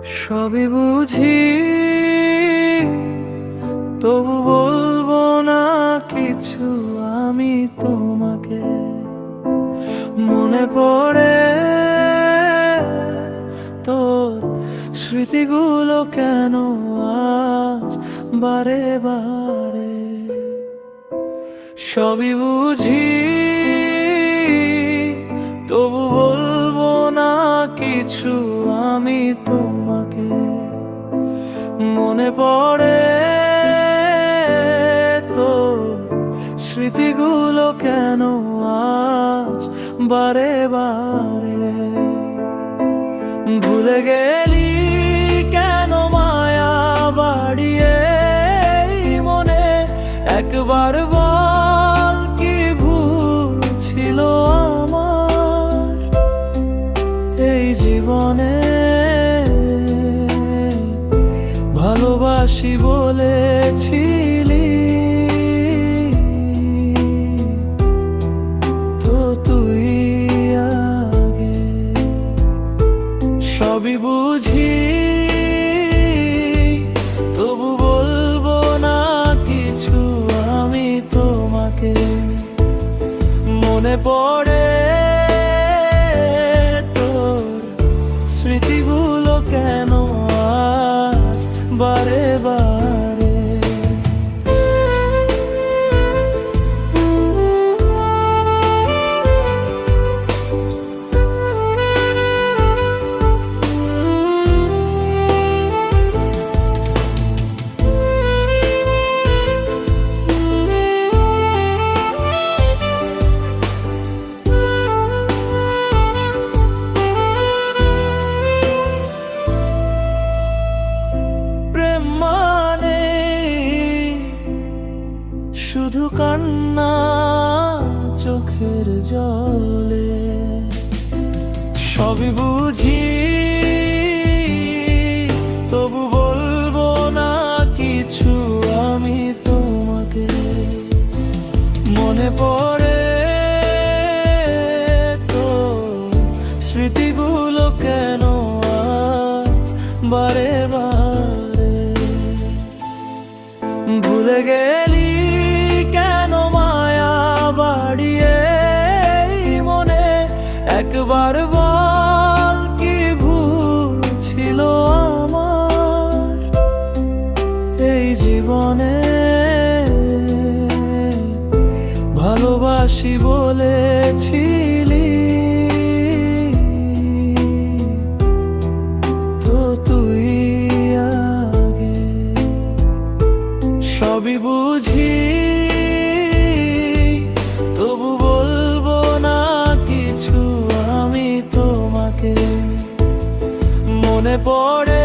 সবই বুঝি, তবু বলবো না কিছু আমি তোমাকে। মনে পড়ে তোর স্মৃতিগুলো কেন আজ বারে বারে। সবই বুঝি, তবু বলবো না কিছু আমি তোমাকে। মনে পড়ে তোর স্মৃতিগুলো কেন আজ বারে বারে। ভুলে গেলি কেন মায়া বাড়িয়ে মনে, একবার বল কি ভুল ছিল আমার এই জীবনে। ভালোবাসি বলেছিলি তো তুই আগে। সবই বুঝি, তবু বলবো না কিছু আমি তোমাকে। মনে পড়ে তোর স্মৃতিগুলো কেন আজ বারে বারে। শুধু কান্না চোখের জলে। সবই বুঝি, তবু বলবো না কিছু আমি তোমাকে। মনে পড়ে তো স্মৃতিগুলো কেন আজ বারে বারে। ভুলে গেলি কেন মায়া বাড়িয়ে মনে, একবার বল কি ভুল ছিল আমার এই জীবনে। ভালোবাসি বলেছিলি তো তুই আগে। সবই বুঝি, তবু বলবো না কিছু আমি তোমাকে। মনে পড়ে